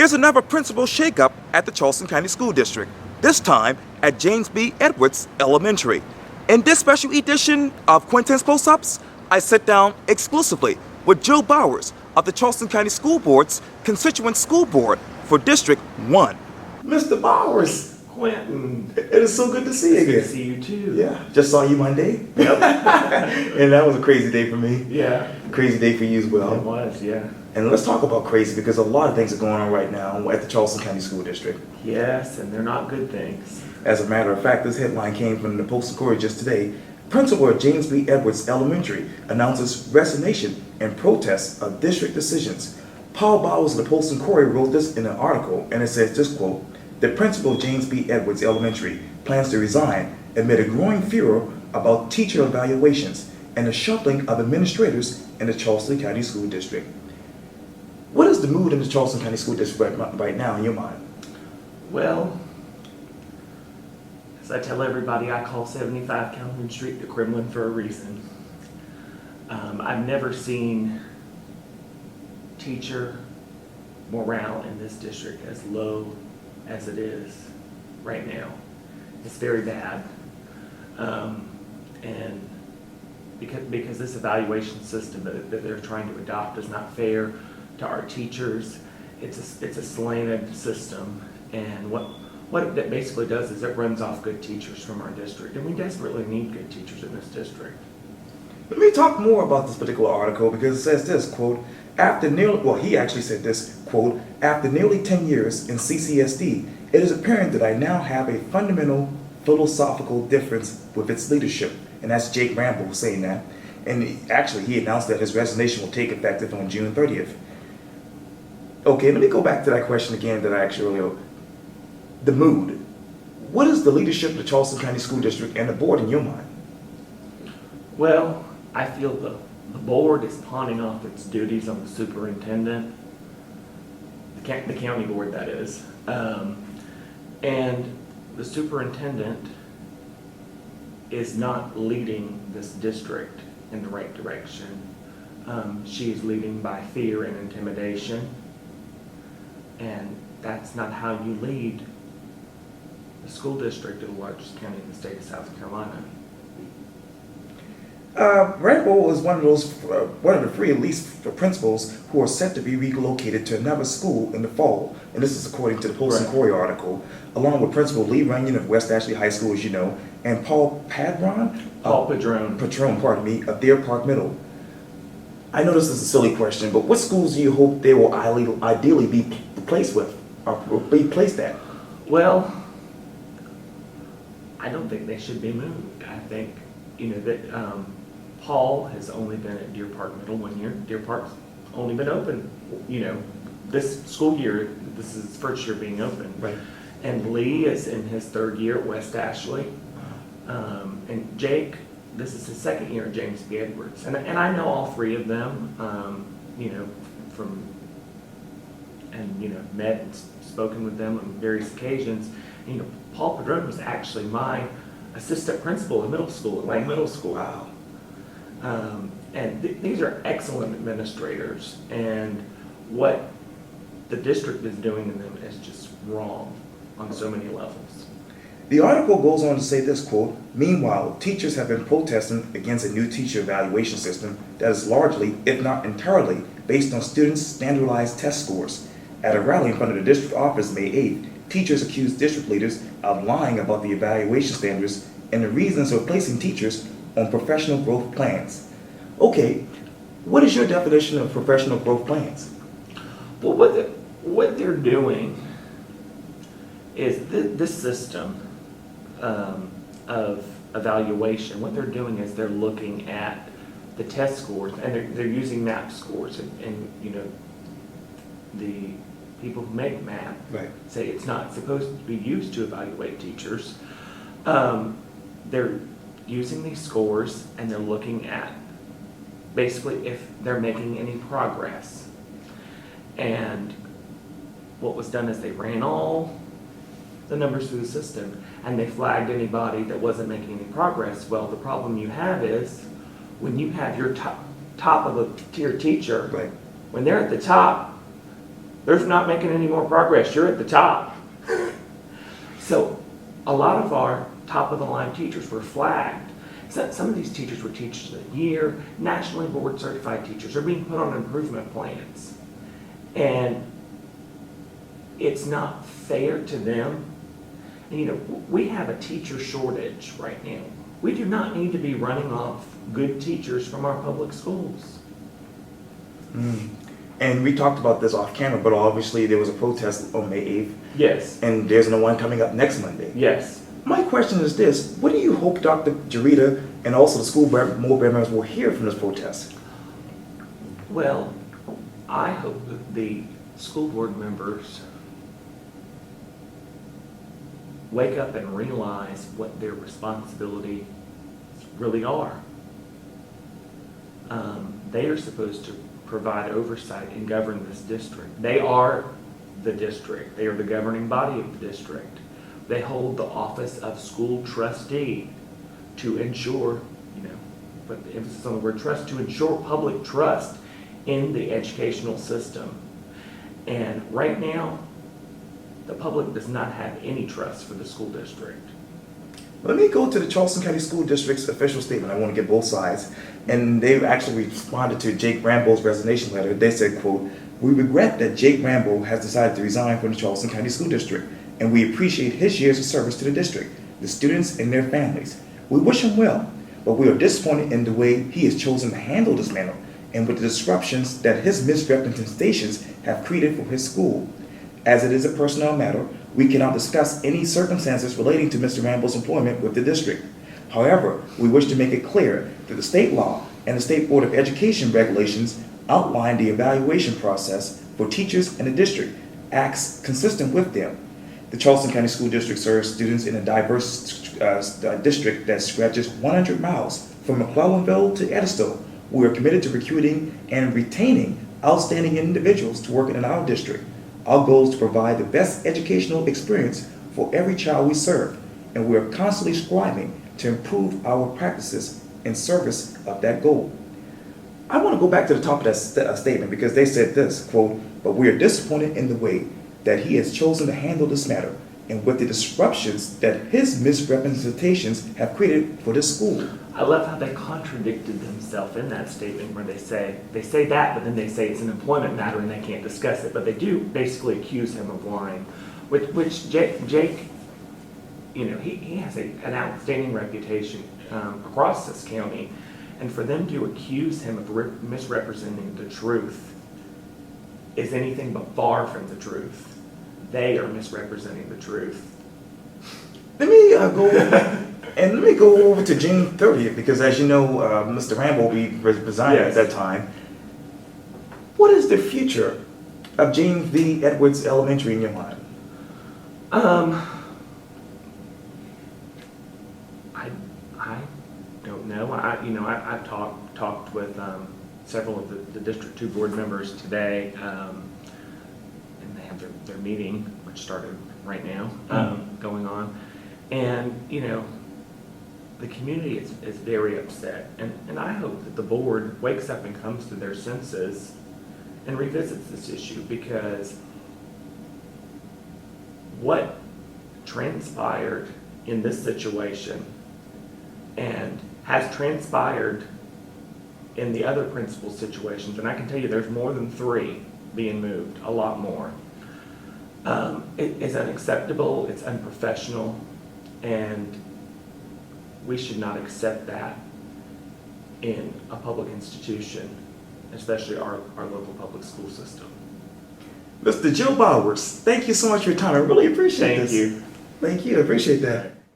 There's another principal shakeup at the Charleston County School District, this time at James B. Edwards Elementary. In this special edition of Quintin's Close-Ups, I sit down exclusively with Joe Bowers of the Charleston County School Board's Constituent School Board for District 1. Mr. Bowers. Quintin. It is so good to see you again. Good to see you too. Yeah, just saw you Monday. Yep. And that was a crazy day for me. Yeah. Crazy day for you as well. It was, yeah. And let's talk about crazy because a lot of things are going on right now at the Charleston County School District. Yes, and they're not good things. As a matter of fact, this headline came from the Post-Courier just today. Principal at James B. Edwards Elementary announces resignation in protest of district decisions. Paul Bowers of the Post-Courier wrote this in an article, and it says this quote, "The principal of James B. Edwards Elementary plans to resign amid a growing furor about teacher evaluations and the shuffling of administrators in the Charleston County School District." What is the mood in the Charleston County School District right now in your mind? Well, as I tell everybody, I call 75 Calhoun Street the Kremlin for a reason. I've never seen teacher morale in this district as low as it is right now. It's very bad. And because this evaluation system that they're trying to adopt is not fair to our teachers. It's a slanted system, and what it basically does is it runs off good teachers from our district, and we desperately need good teachers in this district. Let me talk more about this particular article because it says this, quote, he actually said this, quote, "After nearly 10 years in CCSD, it is apparent that I now have a fundamental philosophical difference with its leadership." And that's Jake Ramble saying that. And he announced that his resignation will take effective on June 30th. Okay, let me go back to that question again that I asked you earlier. The mood. What is the leadership of the Charleston County School District and the board in your mind? Well, I feel the board is pawning off its duties on the superintendent, the county board that is, and the superintendent is not leading this district in the right direction. She is leading by fear and intimidation, and that's not how you lead the school district of the largest county in the state of South Carolina. Rambo is one of the three, at least, principals who are set to be relocated to another school in the fall, and this is according to the Post-Courier article, along with Principal Lee Runyon of West Ashley High School, as you know, and Paul Padron of Deer Park Middle. I know this is a silly question, but what schools do you hope they will ideally be placed with, or be placed at? Well, I don't think they should be moved. I think, that Paul has only been at Deer Park Middle 1 year. Deer Park's only been open, this school year. This is his first year being open. Right. And Lee is in his third year at West Ashley. And Jake, this is his second year at James B. Edwards. And I know all three of them, met and spoken with them on various occasions. Paul Padron was actually my assistant principal in middle school, at Lake Middle School. Wow. And these are excellent administrators, and what the district is doing in them is just wrong on so many levels. The article goes on to say this, quote, "Meanwhile, teachers have been protesting against a new teacher evaluation system that is largely, if not entirely, based on students' standardized test scores. At a rally in front of the district office May 8th, teachers accused district leaders of lying about the evaluation standards and the reasons for placing teachers on professional growth plans." Okay, what is your definition of professional growth plans? Well, what they're doing is this system of evaluation. What they're doing is they're looking at the test scores, and they're using MAP scores, and the people who make MAP say it's not supposed to be used to evaluate teachers. They're using these scores, and they're looking at basically if they're making any progress. And what was done is they ran all the numbers through the system, and they flagged anybody that wasn't making any progress. Well, the problem you have is when you have your top of a tier teacher, when they're at the top, They're not making any more progress. You're at the top. So a lot of our top of the line teachers were flagged. Some of these teachers were teachers of the year, nationally board certified teachers. They're being put on improvement plans. And it's not fair to them. And, you know, we have a teacher shortage right now. We do not need to be running off good teachers from our public schools. And we talked about this off camera, but obviously there was a protest on May 8th. Yes. And there's another one coming up next Monday. Yes. My question is this: what do you hope Dr. Jarita and also the school board members will hear from this protest? Well, I hope that the school board members wake up and realize what their responsibilities really are. They are supposed to provide oversight and govern this district. They are the district. They are the governing body of the district. They hold the office of school trustee to ensure, put the emphasis on the word trust, to ensure public trust in the educational system. And right now, the public does not have any trust for the school district. Let me go to the Charleston County School District's official statement. I want to get both sides. And they've actually responded to Jake Rambo's resignation letter. They said, quote, "We regret that Jake Rambo has decided to resign from the Charleston County School District, and we appreciate his years of service to the district, the students, and their families. We wish him well, but we are disappointed in the way he has chosen to handle this matter and with the disruptions that his misrepresentations have created for his school. As it is a personnel matter, we cannot discuss any circumstances relating to Mr. Rambo's employment with the district. However, we wish to make it clear that the state law and the State Board of Education regulations outline the evaluation process for teachers in the district acts consistent with them. The Charleston County School District serves students in a diverse district that stretches 100 miles from McClellanville to Edisto. We are committed to recruiting and retaining outstanding individuals to work in our district. Our goal is to provide the best educational experience for every child we serve, and we are constantly striving to improve our practices in service of that goal." I want to go back to the top of that statement because they said this, quote, "But we are disappointed in the way that he has chosen to handle this matter and with the disruptions that his misrepresentations have created for this school." I love how they contradicted themselves in that statement where they say that, but then they say it's an employment matter and they can't discuss it. But they do basically accuse him of lying, which Jake, he has an outstanding reputation across this county. And for them to accuse him of misrepresenting the truth is anything but far from the truth. They are misrepresenting the truth. Let me go over to June 30th because, as you know, Mr. Rambo will be resigning at that time. What is the future of James V. Edwards Elementary in your mind? I don't know. I've talked with several of the District 2 board members today, and they have their meeting, which started right now, going on. And, the community is very upset. And I hope that the board wakes up and comes to their senses and revisits this issue, because what transpired in this situation and has transpired in the other principal situations, and I can tell you there's more than 3 being moved, a lot more, it is unacceptable, it's unprofessional, and we should not accept that in a public institution, especially our local public school system. Mr. Joe Bowers, thank you so much for your time. I really appreciate this. Thank you. Thank you. I appreciate that.